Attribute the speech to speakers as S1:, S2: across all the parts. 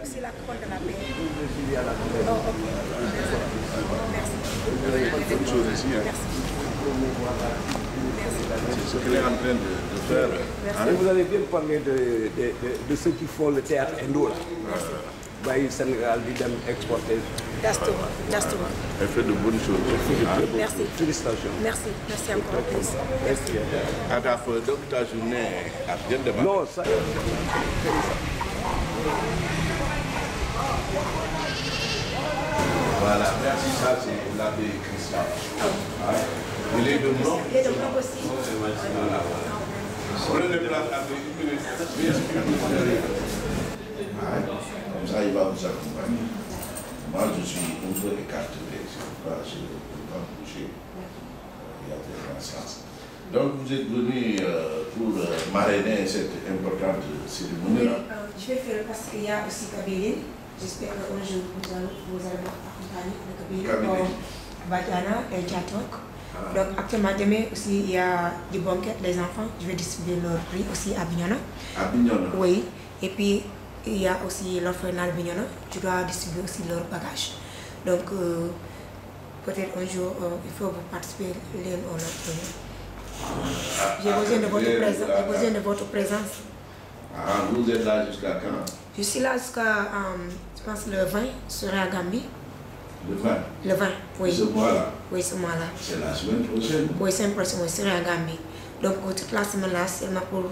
S1: C'est la couronne de la paix. Oh, ok. Merci.
S2: Bonne chose ici. Hein.
S1: Merci.
S2: C'est ce qu'elle est en train de faire.
S1: Merci.
S3: Hein? Vous avez bien parlé de ceux qui font le théâtre indo là. Baï Sénégal, Bidem exporter.
S1: D'Astor.
S2: Elle fait de bonnes choses.
S1: Merci.
S3: Félicitations.
S1: Merci. Merci encore plus.
S3: Merci.
S2: Donc ta journée a bien démarré.
S3: Non, ça.
S2: Voilà, merci, ça c'est l'abbé Christian. Il est de Blanc.
S1: Il est de Blanc aussi.
S2: Voilà. Prenez place avec une minute. Comme ça, il va vous accompagner. Moi, je suis un peu écartelé, c'est pourquoi je ne peux pas bouger. Il y a des instances. Donc, vous êtes venu pour marrainer cette importante cérémonie-là.
S1: Je vais faire parce qu'il y a aussi Kabylie. J'espère qu'un jour vous allez m'accompagner avec Kabylie, Badiana et Djatok. Donc actuellement demain aussi il y a des banquettes, les enfants, je vais distribuer leur prix aussi à Bignona.
S2: À Bignona?
S1: Oui, et puis il y a aussi l'orphelinat Bignona, je dois distribuer aussi leurs bagages. Donc peut-être un jour il faut vous participer l'un ou l'autre. J'ai besoin de votre présence.
S2: Ah, vous êtes là jusqu'à quand?
S1: Je suis là jusqu'à, je pense, le 20, je serai à Gambie.
S2: Le 20?
S1: Le 20, oui.
S2: Ce mois-là?
S1: Oui, ce mois-là.
S2: C'est la semaine prochaine?
S1: Oui, c'est la semaine prochaine, je serai à Gambie. Donc, toute la semaine-là, c'est seulement pour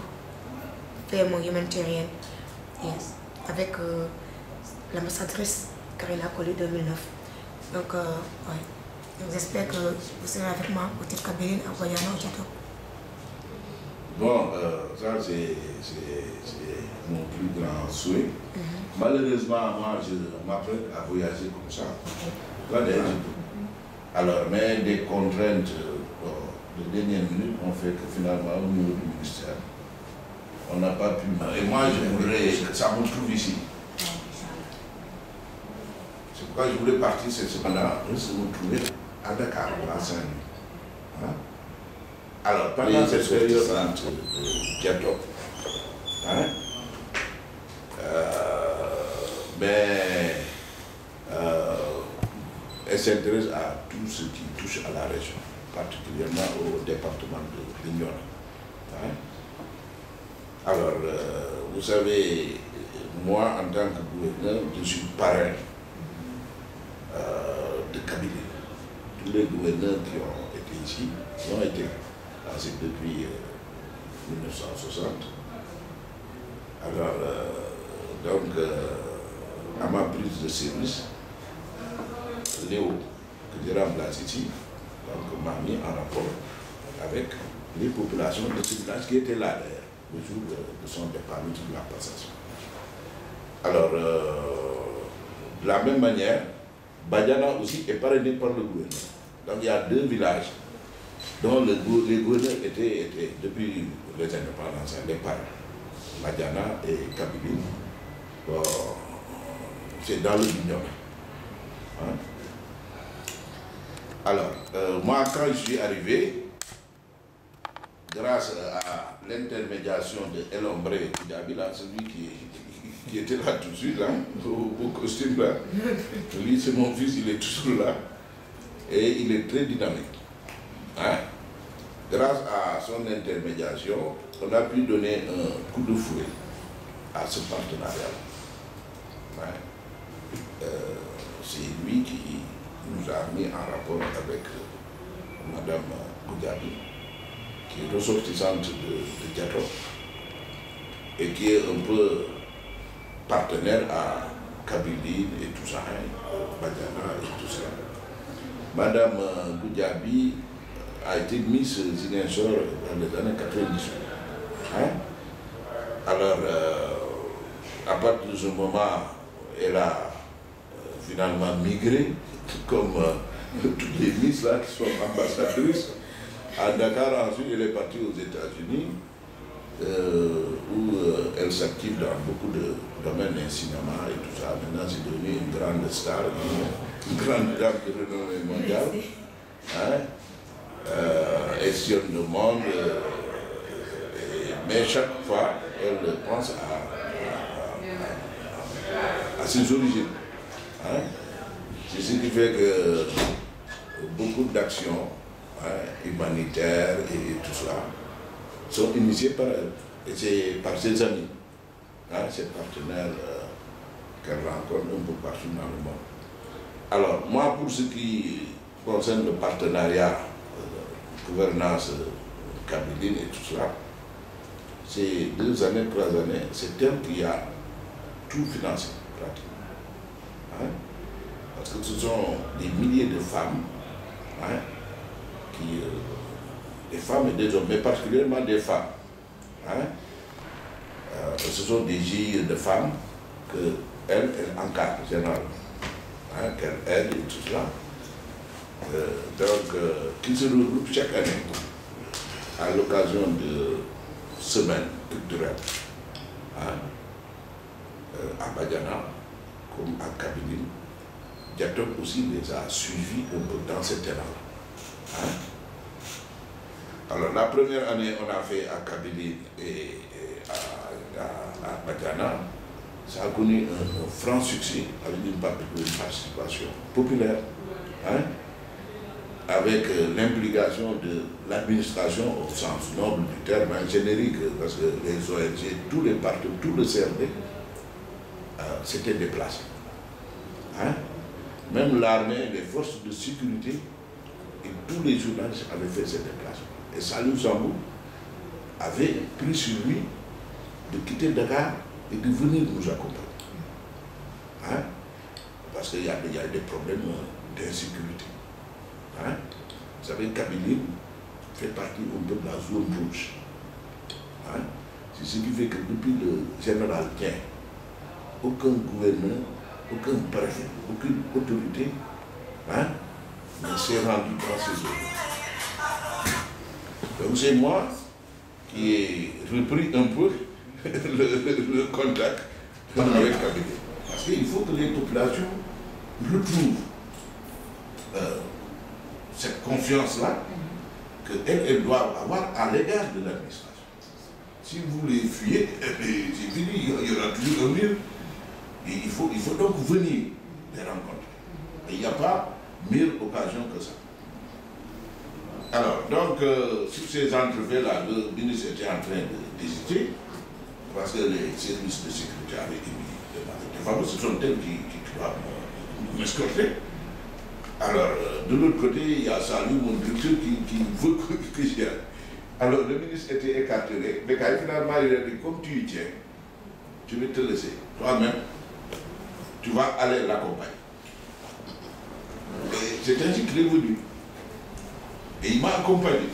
S1: faire mon humanitarian. Yes. Avec l'ambassadrice Karina Koli 2009. Donc, ouais. Donc, j'espère que vous serez avec moi au Tête Kabylie, à Guayana, au Tchatok.
S2: Bon, ça c'est mon plus grand souhait. Malheureusement, moi je m'apprête à voyager comme ça. Pas d'Égypte. Alors, mais des contraintes de dernière minute ont fait que finalement, au niveau du ministère, on n'a pas pu. Et moi, je voudrais que ça me trouve ici. C'est pourquoi je voulais partir cette semaine-là, se retrouver à Dakar, à Saint-Louis. Hein? Alors, pendant cette période de Djatok, elle s'intéresse à tout ce qui touche à la région, particulièrement au département de Bignona. Alors, vous savez, moi, en tant que gouverneur, je suis parrain de Kabylie. Tous les gouverneurs qui ont été ici ont été. C'est depuis 1960. Alors, donc, à ma prise de service, Léo, que j'ai remplacé ici, m'a mis en rapport avec les populations de ce village qui étaient là d'ailleurs, le jour de son départ, le jour de la passation. Alors, de la même manière, Badiana aussi est parrainé par le gouverneur. Donc, il y a deux villages dont les gouverneurs étaient depuis les indépendances, les parents, Badiana et Kabylie. Bon, c'est dans le Bignona. Hein? Alors, moi, quand je suis arrivé, grâce à l'intermédiation de El Hombre Koudiaby, celui qui était là tout de suite, là, au costume là, lui c'est mon fils, il est toujours là, et il est très dynamique. Hein? Grâce à son intermédiation, on a pu donner un coup de fouet à ce partenariat. Ouais. C'est lui qui nous a mis en rapport avec Mme Koudiaby, qui est ressortissante de Djatok et qui est un peu partenaire à Kabylie et tout ça, Badiana et tout ça. Mme Koudiaby a été mise Ziguinchor dans les années 98. Hein? Alors, à partir de ce moment, elle a finalement migré, comme toutes les Miss là qui sont ambassadrices. À Dakar, ensuite, elle est partie aux États-Unis, où elle s'active dans beaucoup de domaines, le cinéma et tout ça. Maintenant, c'est devenu une grande star, une grande dame de renommée mondiale. Hein? Elle sillonne le monde, mais chaque fois, elle pense à ses origines. Hein? C'est ce qui fait que beaucoup d'actions humanitaires et tout cela sont initiées par elle. Et c'est par ses amis, ses partenaires qu'elle rencontre un peu partout dans le monde. Alors, moi, pour ce qui concerne le partenariat, gouvernance kabyline et tout cela, c'est 2 années, 3 années, c'est elle qui a tout financé, pratiquement. Hein? Parce que ce sont des milliers de femmes, des femmes et des hommes, mais particulièrement des femmes. Ce sont des GIE de femmes qu'elle encadre généralement, qu'elle aide et tout cela. Qui se regroupent chaque année à l'occasion de semaines culturelles à Badiana comme à Kabylie. Diatom aussi les a suivis un peu dans cet élan. Alors la première année on a fait à Kabylie et à Badiana, ça a connu un franc succès avec une participation populaire. Avec l'implication de l'administration au sens noble du terme, générique, parce que les ONG, tous les partis, tout le CRD s'étaient déplacés. Même l'armée, les forces de sécurité et tous les journalistes avaient fait ces déplacements. Et Saliou Sambou avait pris sur lui de quitter Dakar et de venir nous accompagner. Parce qu'il y a des problèmes d'insécurité. Vous savez, Kabylie fait partie un peu de la zone rouge. C'est ce qui fait que depuis le général Tien, aucun gouverneur, aucun préfet, aucune autorité ne s'est rendu dans ces zones. Donc c'est moi qui ai repris un peu le contact avec Kabylie. Parce qu'il faut que les populations retrouvent cette confiance-là qu'elles doivent avoir à l'égard de l'administration. Si vous les fuyez, c'est fini, il y aura toujours un mur. Il faut donc venir les rencontrer. Et il n'y a pas meilleure occasion que ça. Alors, donc, sur ces entrefaits-là, le ministre était en train d'hésiter, parce que les services de sécurité avaient émis des femmes, ce sont elles qui doivent m'escorter. Alors, de l'autre côté, il y a Saliou, mon directeur, qui veut que j'y aille. Alors, le ministre était écartelé, mais quand finalement il a dit, comme tu y tiens, je vais te laisser. Toi-même, tu vas aller l'accompagner. Et c'est ainsi qu'il est venu. Et il m'a accompagné.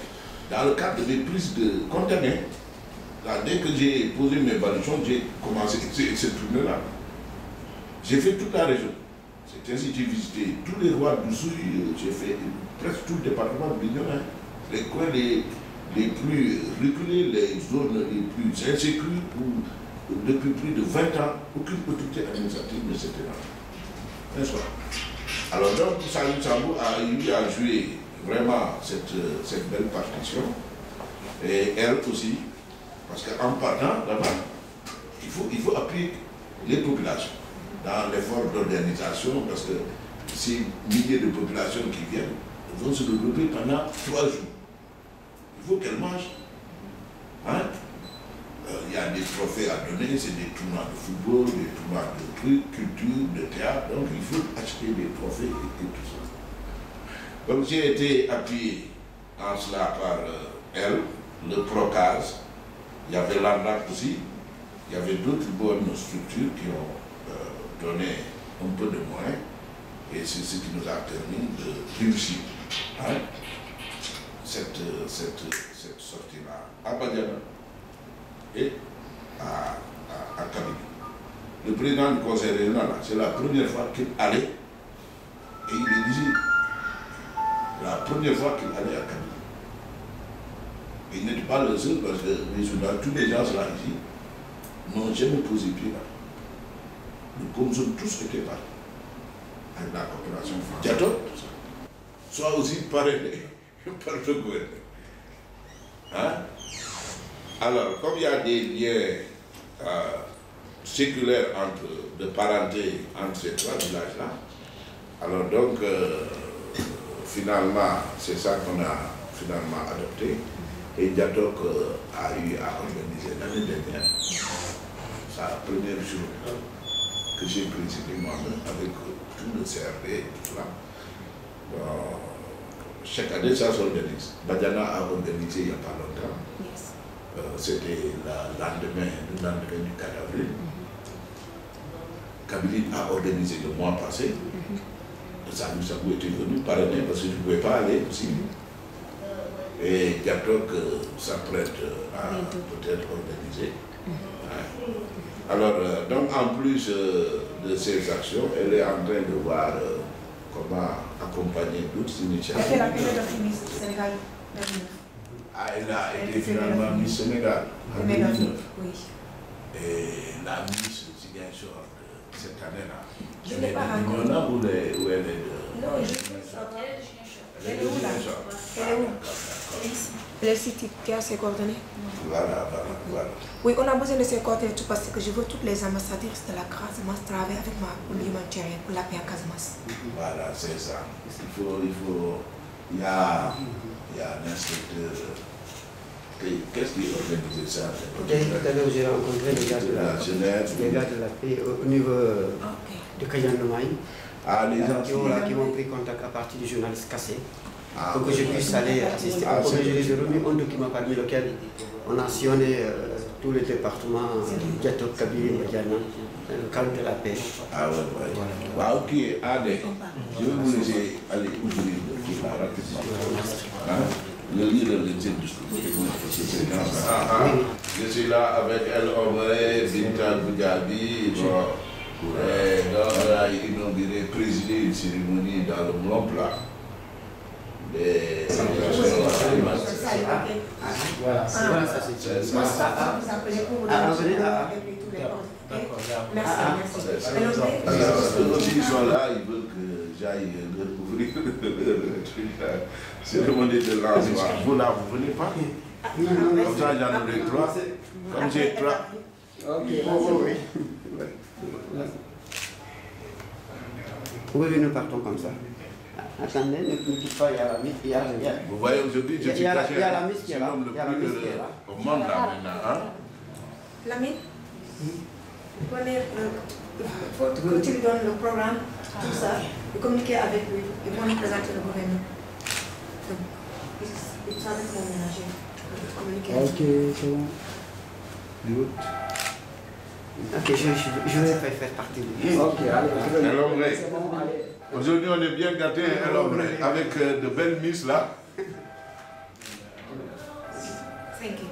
S2: Dans le cadre des prises de conteneurs, dès que j'ai posé mes baluchons, j'ai commencé cette tournée-là. J'ai fait toute la région. C'est ainsi que j'ai visité tous les rois d'Oussouy, j'ai fait presque tout le département de Bignona. Les coins les plus reculés, les zones les plus insécures, où depuis plus de 20 ans, aucune autorité administrative ne s'était rendue. N'est-ce pas? Alors donc, Saliou Sambou a eu à jouer vraiment cette belle partition. Et elle aussi, parce qu'en partant là-bas, il faut appuyer les populations dans l'effort d'organisation, parce que ces milliers de populations qui viennent vont se regrouper pendant 3 jours. Il faut qu'elles mangent. Il y a des trophées à donner, c'est des tournois de football, des tournois de trucs, culture, de théâtre, donc il faut acheter des trophées et tout ça. Donc j'ai été appuyé en cela par elle, le Procase, il y avait l'ANAC aussi, il y avait d'autres bonnes structures qui ont donné un peu de moyens, et c'est ce qui nous a permis de réussir cette sortie-là à Badiana et à Kabylie. Le président du conseil régional, c'est la première fois qu'il allait, et il le disait, la première fois qu'il allait à Kabylie. Il n'était pas le seul, parce que tous les gens là ici n'ont jamais posé pied là. Nous sommes tous été partis avec la coopération française. Diatom, soit aussi parrainé par le gouvernement. Alors, comme il y a des liens séculaire de parenté entre ces trois villages-là. Alors donc, finalement, c'est ça qu'on a finalement adopté. Et Diatok a eu à organiser l'année dernière sa première journée que j'ai présidé moi-même avec tout le CRD et tout cela. Chaque année, ça s'organise. Badiana a organisé il n'y a pas longtemps. Yes. C'était le lendemain du 4 avril. Kabylie a organisé le mois passé. Salou Sabou était venu parrainer parce que je ne pouvais pas aller aussi. Et Diatok s'apprête à peut-être organiser. Alors, donc en plus de ces actions, elle est en train de voir comment accompagner d'autres initiatives.
S1: Elle a fait la période de Miss Sénégal 2009.
S2: Ah, elle a été finalement Miss Sénégal en 2009. Oui. Et la Miss Ziguinchor de cette année-là.
S1: Je ne l'ai pas rencontrée.
S2: Où elle est de...
S1: Non, je ne sais pas. Elle est où là? Elle est où? Elle est ici. Elle est ici, qui a ses coordonnées?
S2: Voilà.
S1: Oui, on a besoin de ces coordonnées tout parce que je veux toutes les ambassadrices de la Casamance travailler avec moi pour l'humanitaire, pour la paix en Casamance.
S2: Voilà, c'est ça. Il y a un inspecteur. Qu'est-ce qui organise ça?
S4: Tout à l'heure, j'ai rencontré les gars de la paix au niveau de Kayanouaï. Qui m'ont pris contact à partir du journaliste Cassé pour que je puisse aller assister. Je les ai remis un document parmi lequel on a sillonné tous les départements Diatok, Kabylie, Madiana, le cadre de la paix.
S2: Ah ouais. Voilà. Ok, allez, je vais vous laisser aller ouvrir le truc là rapidement. Le leader de cette discussion. Je suis là avec El Omre, Binta Bougabi. Donc, elle a inauguré, présidé une cérémonie dans le Mont Plat.
S4: Voilà, ça c'est ça.
S2: Merci. Ils sont là, ils veulent que j'aille leur ouvrir le truc. Cérémonie de lancement. Vous là, vous venez pas? Comme ça, j'en aurai 3. Comme j'ai 3.
S4: Ok, oui. Oui, nous partons comme ça. Attendez, ne quitte pas, il y a la mise.
S2: Vous voyez, aujourd'hui, je suis caché.
S4: Il y a la mise qui est là.
S2: Il y a la mise qui est là. Au monde là maintenant.
S1: La mise? Il faut que tu lui donnes le programme, tout ça, et communiquer avec lui, et moi lui présenter le gouvernement. Donc, il sera avec mon ménager.
S4: Ok, c'est bon. Ok, je vais faire partie de lui. Ok,
S2: allez. Aujourd'hui, on est bien gâtés, avec de belles misses là.
S1: Thank you.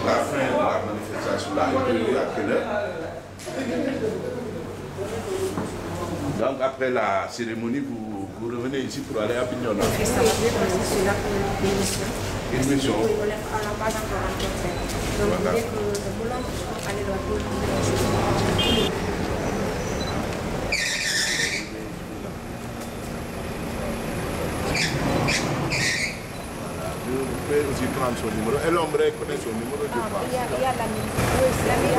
S2: La fin de la manifestation là, il est à quelle heure? Donc après la cérémonie, vous revenez ici pour aller à Bignona. Une mission.
S1: Oui, on n'a pas encore rencontré. Donc dès que le boulot, on va aller dans le
S2: Je vais aussi prendre son numéro. Et l'homme connaît son numéro de part.
S1: Il y a la mine. Oui, c'est la mine.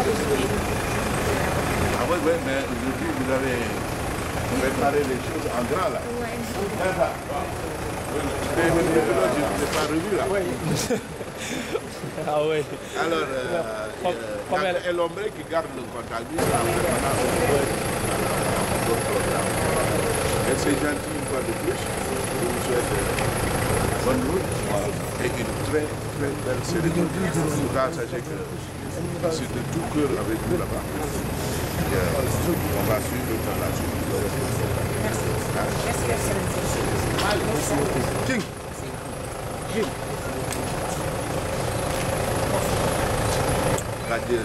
S2: Ah oui, mais aujourd'hui, vous avez préparé les choses en grand là. Oui. Je ne l'ai pas revu là. Oui.
S5: Ah oui.
S2: Alors, et l'homme qui garde le contact, lui, c'est et c'est gentil une fois de plus. Je vous souhaite bonne route et une très très belle cérémonie. En tout cas, sachez que c'est de tout cœur avec vous là-bas. On va suivre par la suite.
S1: Merci, Excellence.
S2: Adieu.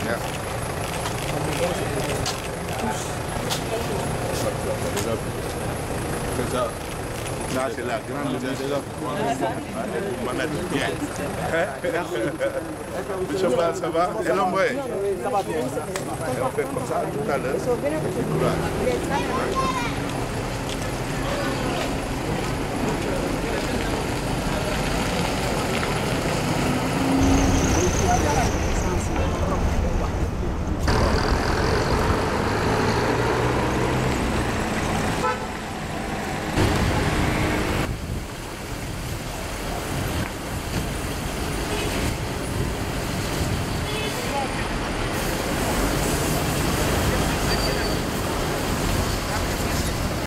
S2: Merci. Ça, c'est la grande gestion. Vous managez bien. Monsieur Fall, ça va? Et l'homme, oui. On fait comme ça tout à l'heure.